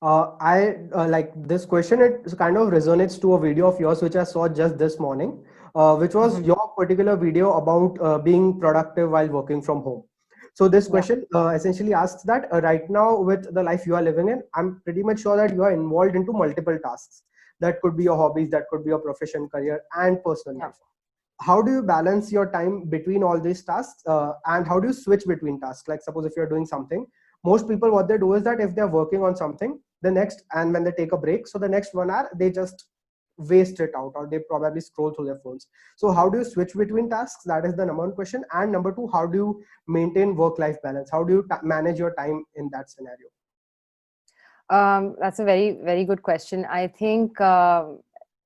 I like this question. It kind of resonates to a video of yours which I saw just this morning, which was Mhm. your particular video about being productive while working from home. So this Yeah. question essentially asks that right now with the life you are living in, I'm pretty much sure that you are involved into multiple tasks. That could be your hobbies, that could be your profession, career, and personal Yeah. life. How do you balance your time between all these tasks, and how do you switch between tasks? Like suppose if you're doing something, most people what they do is that if they're working on something, the next, and when they take a break, so the next 1 hour they just waste it out, or they probably scroll through their phones. So how do you switch between tasks? That is the number one question. And number two, how do you maintain work life balance? How do you manage your time in that scenario? That's a very, very good question. I think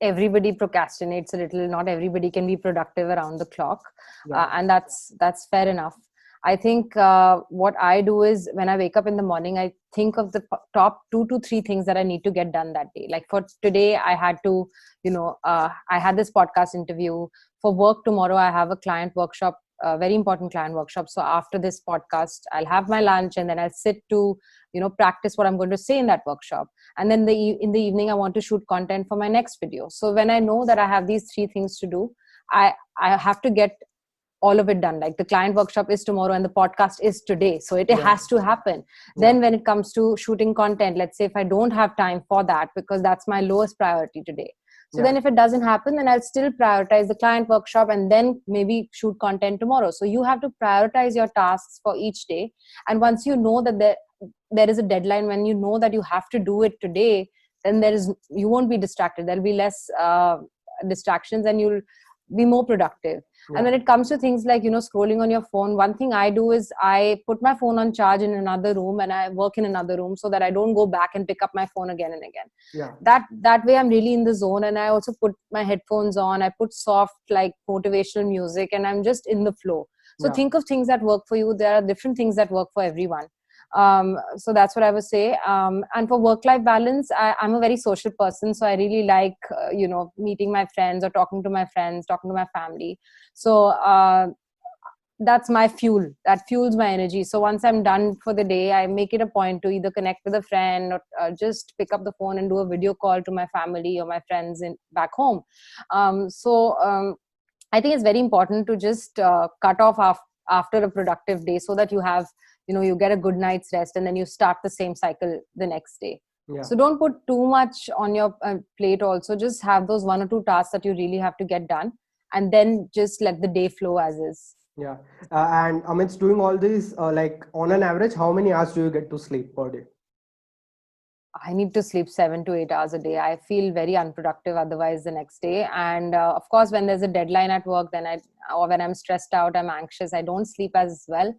everybody procrastinates a little. Not everybody can be productive around the clock, Yeah. and that's fair enough. I think what I do is when I wake up in the morning, I think of the top 2 to 3 things that I need to get done that day. Like for today, I had to, I had this podcast interview. For work tomorrow, I have a client workshop, a very important client workshop. So after this podcast, I'll have my lunch and then I'll sit to practice what I'm going to say in that workshop. And then in the evening I want to shoot content for my next video. So when I know that I have these 3 things to do, I have to get all of it done. Like the client workshop is tomorrow and the podcast is today, so it Yeah. has to happen. Yeah. Then when it comes to shooting content, let's say if I don't have time for that because that's my lowest priority today, so Yeah. then if it doesn't happen, then I'll still prioritize the client workshop and then maybe shoot content tomorrow. So you have to prioritize your tasks for each day. And once you know that there is a deadline, when you know that you have to do it today, then you won't be distracted. There'll be less distractions and you'll be more productive. And Yeah. when it comes to things like scrolling on your phone, one thing I do is I put my phone on charge in another room and I work in another room so that I don't go back and pick up my phone again and again. Yeah. That way I'm really in the zone. And I also put my headphones on, I put soft like motivational music, and I'm just in the flow. So Yeah. think of things that work for you. There are different things that work for everyone. So that's what I would say. And for work life balance, I'm a very social person, so I really like meeting my friends or talking to my friends, talking to my family. So that's my fuel, that fuels my energy. So once I'm done for the day, I make it a point to either connect with a friend or just pick up the phone and do a video call to my family or my friends back home. I think it's very important to just cut off after a productive day so that you have, you get a good night's rest and then you start the same cycle the next day. Yeah. So don't put too much on your plate also. Just have those 1 or 2 tasks that you really have to get done, and then just let the day flow as is. Yeah. And amidst doing all these, like on an average, how many hours do you get to sleep per day? I need to sleep 7 to 8 hours a day. I feel very unproductive otherwise the next day. And of course, when there's a deadline at work, or when I'm stressed out, I'm anxious, I don't sleep as well.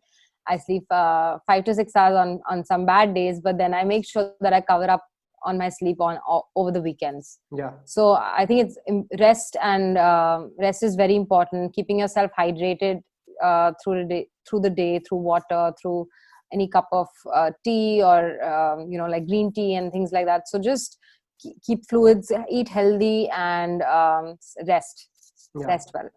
I sleep 5 to 6 hours on some bad days, but then I make sure that I cover up on my sleep over the weekends. Yeah. So I think it's rest is very important. Keeping yourself hydrated through the day, through water, through any cup of tea or like green tea and things like that. So just keep fluids, eat healthy, and rest Yeah. well.